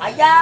ஐயா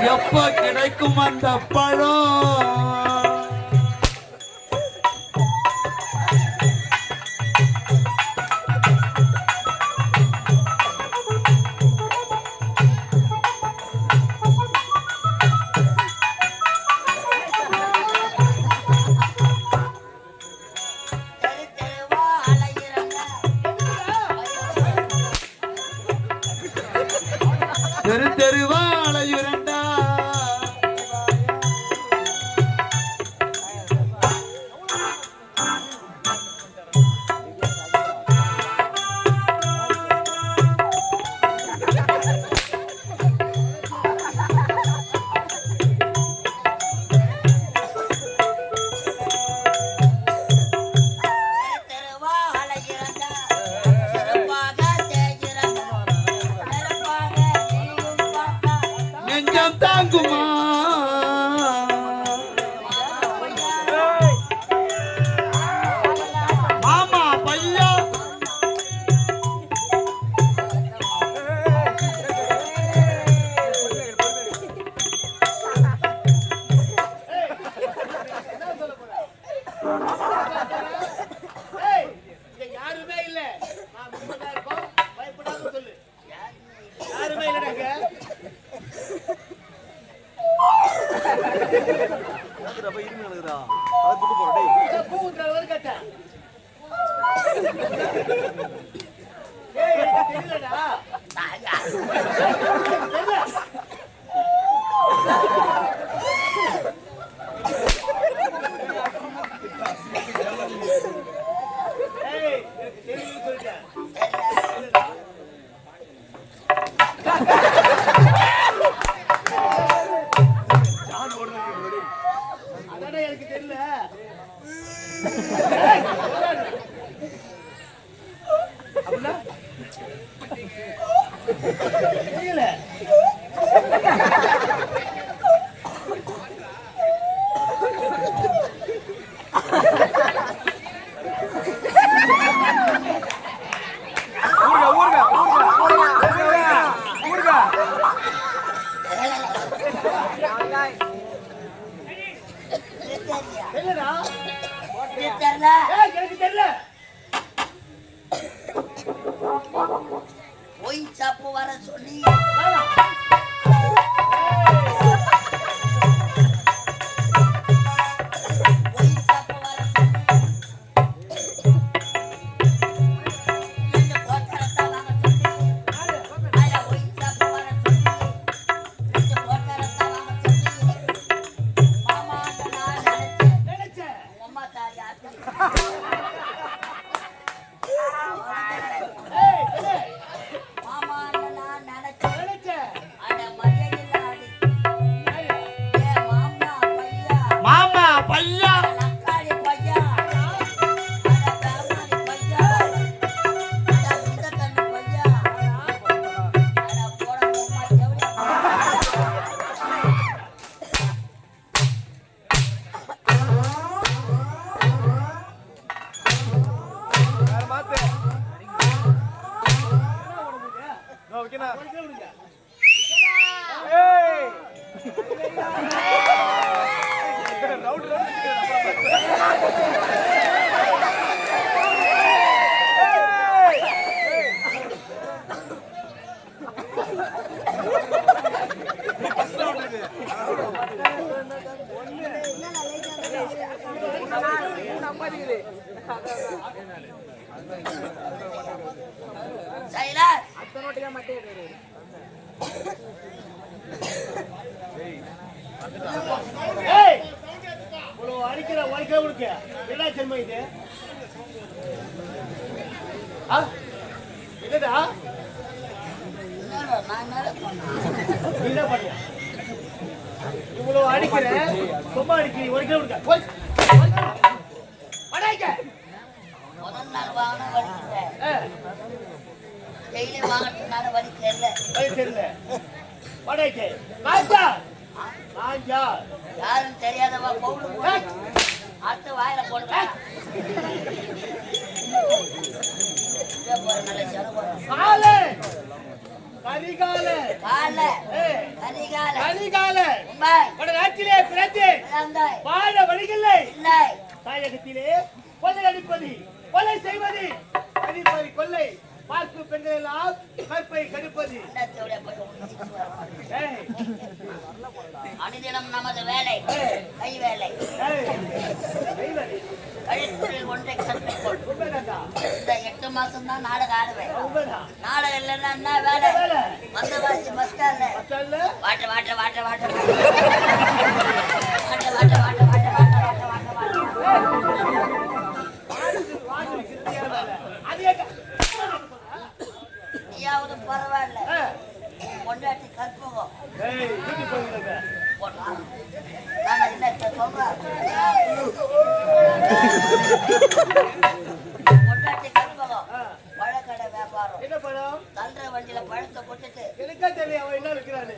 எப்ப கிடைக்கும் அந்த பழம்? தெரு தெருவா அலையுரண்டா தாங்குமா மாமா பையா யாருமே இல்ல பயப்படாத சொல்லு யாருமே இல்ல எனக்கு தெரியல தெரியல எனக்கு தெரியல வர சொல்லி அடிக்கிற வாழ்க்கை உனக்கு என்ன ஜென்ம இது என்னடா என்ன பண்ணியா இவ்வளவு அடிக்கிற சும்மா அடிக்கிறீ ஒரு கிலோ முதல் நாள் வாங்கின டெய்லி வாங்கினால வழி தெரியல யாரும் தெரியாதவா போடு அடுத்து வாயில போடுவேன் தாயகத்திலே கொள்ளை அடிப்பது கொலை செய்வது கொள்ளை பார்ப்பு பெண்கள் எல்லாம் கற்பை கடுப்பது அனுதினம் நமது வேலை கை வேலை கழிப்பொருள் ஒன்றை கற்பிக்கொள். இந்த 8 மாசம் தான் நாடகம் ஆடுவேன். நாடகம் இல்லைன்னா என்ன வேலை? வந்தவாசி பஸ் ஸ்டாண்ட்ல வாட்ட வாட்ட வாட்ட வாட்ட வாட்ட வாட்ட வாட்ட வாட்ட வாட்ட வாட்ட நீயாவது பரவாயில்ல கொண்டாட்டி கற்பகம் நான் என்ன சொல்றேன் கொண்டாட்டி கற்பகம் பழக்கடை வியாபாரம் என்ன பழம் தள்ளுற வண்டியில பழத்தை கொட்டுட்டு எனக்கா தெரியும் அவன் என்ன இருக்கிறான்னு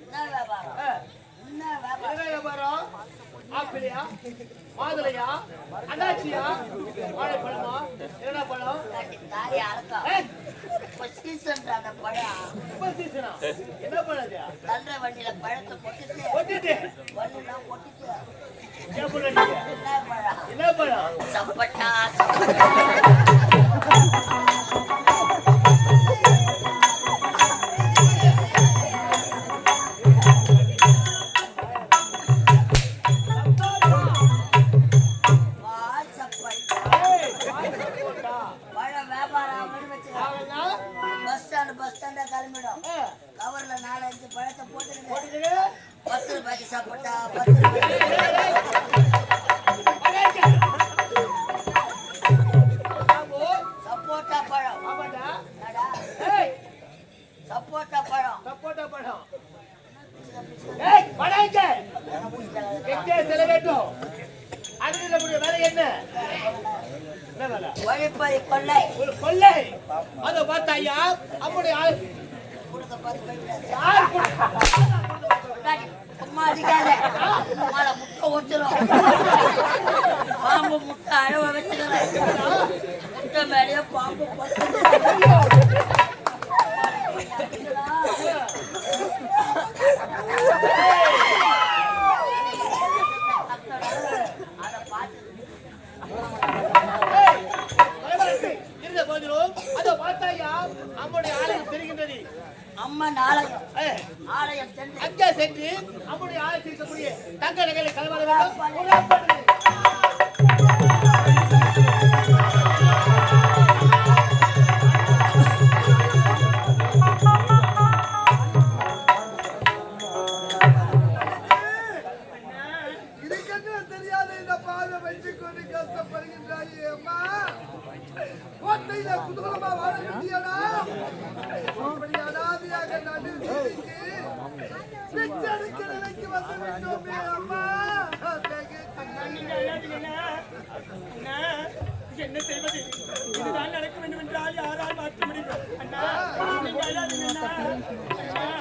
என்ன வியாபாரம் என்ன வியாபாரம் ஆப்பிளியா மாதுளையா அண்ணாச்சியா வாழைப்பழமா என்ன பழம் தாலி அறக்கம் சீசன் அந்த பழம் என்ன பழம் தள்ளுற வண்டியில பழத்தை கொட்டுட்டு வண்டிலாம் கொட்டிட்டு என்ன பழம் சப்பட்டா பஸ் ஸ்டாண்டா கிளம்பிடும். கவர்ல 4-5 பழத்தை போட்டுக்கிட்டு 10 ரூபாய்க்கு சாப்பிட்டா 10 சப்போட்டா பழம் சப்போட்டா பழம் சப்போட்டா பழம் செல வேண்டும் அடுத்த வேலை என்ன வழிப்பறி கொள்ளை ஒரு கொள்ளை அதை பார்த்தா ஐயா அப்படி கொடுக்க சும்மா அதிகால முட்டை ஒட்டுரும் பாம்பு முட்டை அழவ வச்சுக்கிறேன் முட்டை மேலேயே பாம்பு இருந்த போதிலும் அம்முடைய ஆலயம் தெரிகின்றது. அம்மன் ஆலயம் சென்று அங்கே சென்று அம்முடைய ஆலயத்தில் இருக்கக்கூடிய தங்க நகைகளை கலவர வேண்டும். புறப்படுங்கள். தெரியாத இந்த பாவை வச்சு கொண்டு கஷ்டப்படுகின்றாயே அம்மா. கோட்டையில குதூகலமா வாழ வேண்டியனா அப்படி அனாதையாக நடு வீதிக்கு பிச்சை எடுக்கிற நிலைக்கு வந்து விட்டோமே அம்மா. என்ன செய்வது? இதுதான் நடக்க வேண்டும் என்றால் யாரால் மாற்ற முடியும்? அண்ணா, நீங்க அழாதீங்க அண்ணா.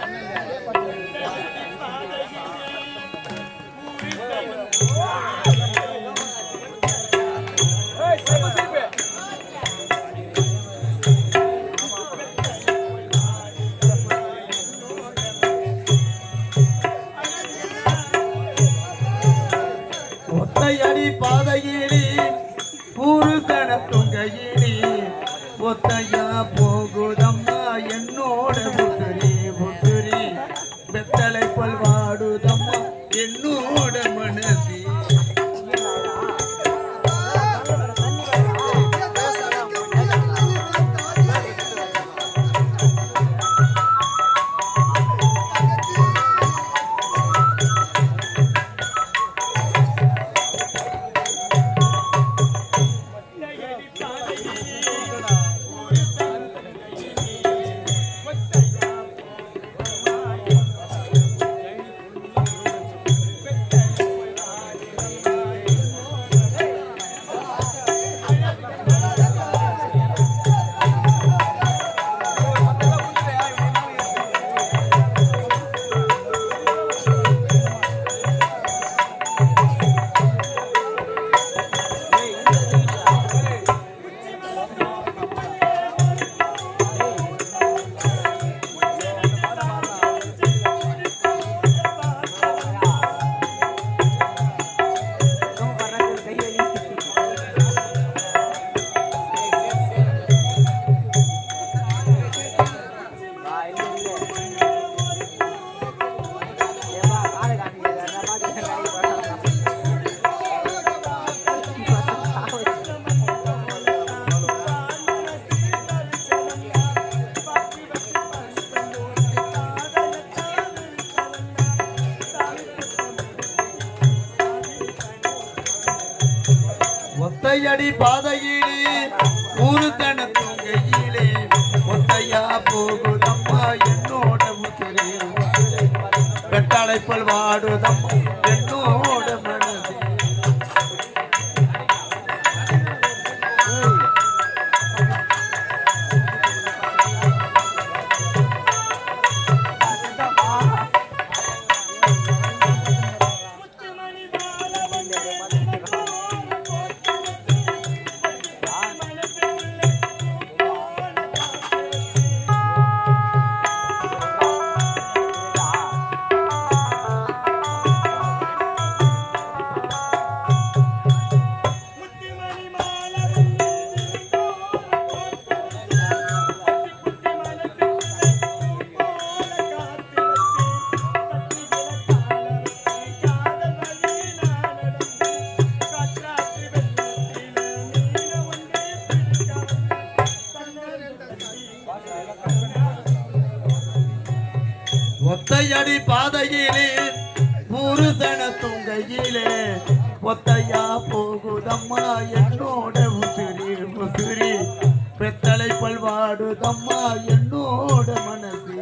ஒத்தையடி பாதையிலே பூருசன துங்கையிலே ஒத்தையா போகுதம்மா என்னோட புத்துரி புத்துரி வெத்தலை பல்வாடுதம்மா என்னோட மனசி. ஒத்தையடி பாதையிலே ஊரு தன துங்கையிலே ஒத்தையா போகுதம்மா என்னோட முத்திரே வெட்டாளை பல் வாடுதம்மா என்னோட மனதே. ஒத்தையடி பாதையிலே புருஷன துங்கையிலே ஒத்தையா போகுதம்மா என்னோட உசிரி உசிரி பெத்தலை பல்வாடுதம்மா என்னோட மனசு.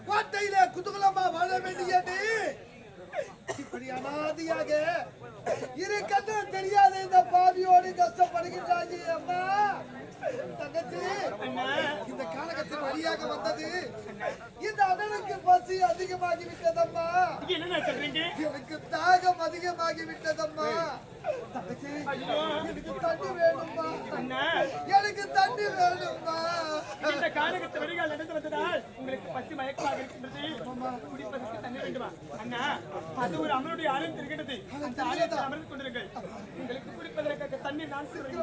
கோட்டையில குதூகலமா வாழ வேண்டியது இப்படி அனாதையாக இருக்கிறது தெரியாத இந்த பாவியோடு கஷ்டப்படுகின்றாங்க அம்மா. தங்கச்சி, இந்த காலகத்தில் வழியாக வந்தது இந்த அண்ணனுக்கு பசி அதிகமாகி விட்டதம்மா. எனக்கு தாகம் அதிகமாகி விட்டதம்மா. தங்கச்சி, எனக்கு தண்ணி வேணும்மா. எனக்கு தண்ணி வேணும்மா. கானகத்து வழிகள் நடந்து வந்ததால் உங்களுக்கு பசி மயக்கமாக இருக்கின்றது. குடிப்பதற்கு தண்ணி வேண்டுமா? அண்ணா, அது ஒரு அமருடைய ஆலயம் தெரிகிறது. அந்த ஆலயத்தில் அமர்ந்து கொண்டிருங்கள். உங்களுக்கு குடிப்பதற்காக தண்ணீர் நான் சொல்கிறேன்.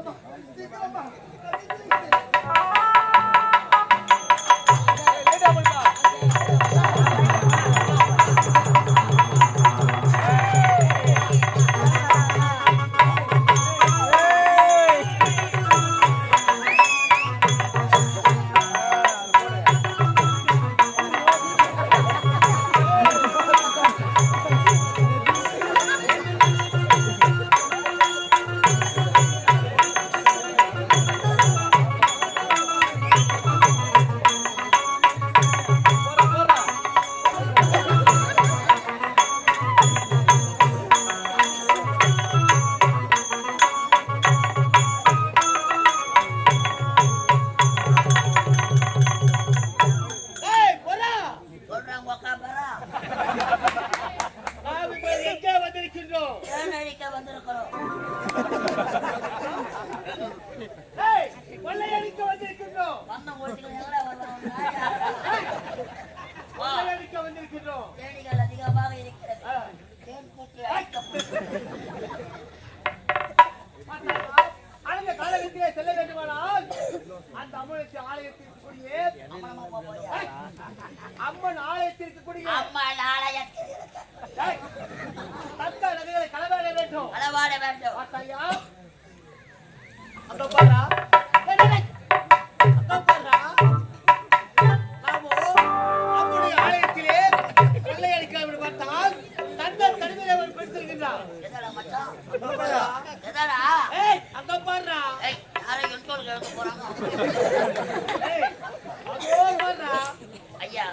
அம்மன் ஆலயத்திற்கு கூடிய அம்மன் ஆலயத்தில் தக்க நகைகளை களவாட வேண்டும். களவாட வேண்டும். பார்த்தாயா? அங்க பாரா. அங்க பாரா. நாமோ அம்முடைய ஆலயத்திலே கொள்ளையடிக்கலாம் பார்த்தால் தந்த தனிமையை அவர் பெற்றிருக்கின்றார். எதடா மச்சான்? அங்க பாரா. எதடா? ஏய் அங்க பாரா. ஏய் யாரை என்கோல் கேட்க போறாங்க? ஏய் அதோ பாரா. ஐயா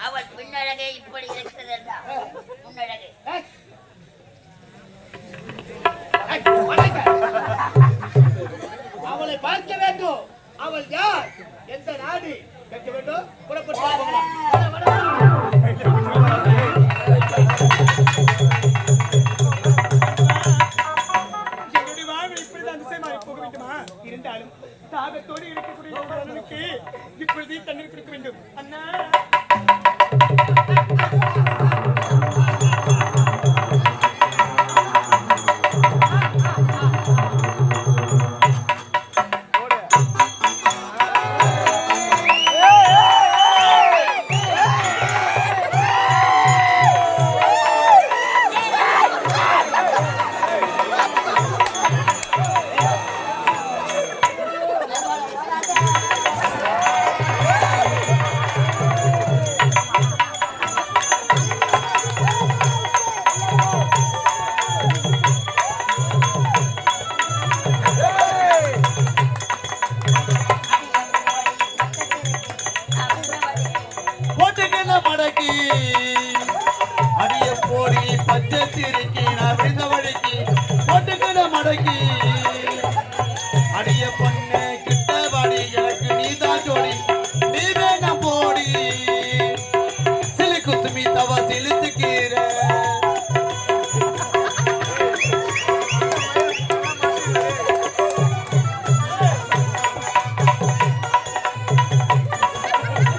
அவள் பின்னழகே இப்படி இருக்கிறது என்றா முன்னழகே அவளை பார்க்க வேண்டும். அவள் யார்? எந்த நாடு கேட்க வேண்டும். புறப்பட்டு என்னுடைய வாழ்வில் இப்படிதான் திசை மாறி போக வேண்டுமா? இருந்தாலும் தாகத்தோடு இருக்கக்கூடிய இப்பொழுது தண்ணீர் கொடுக்க வேண்டும். அண்ணா மடக்கி அடிய போடி பச்சை திருக்கி நான் விழுந்த வழிக்கு போட்டுக்கிற மடக்கி அடிய பொண்ணு கிட்ட வாடி எனக்கு நீதான் ஜோடி நீ வேணாம் போடி சிலு குத்துமி தவ சிலுத்து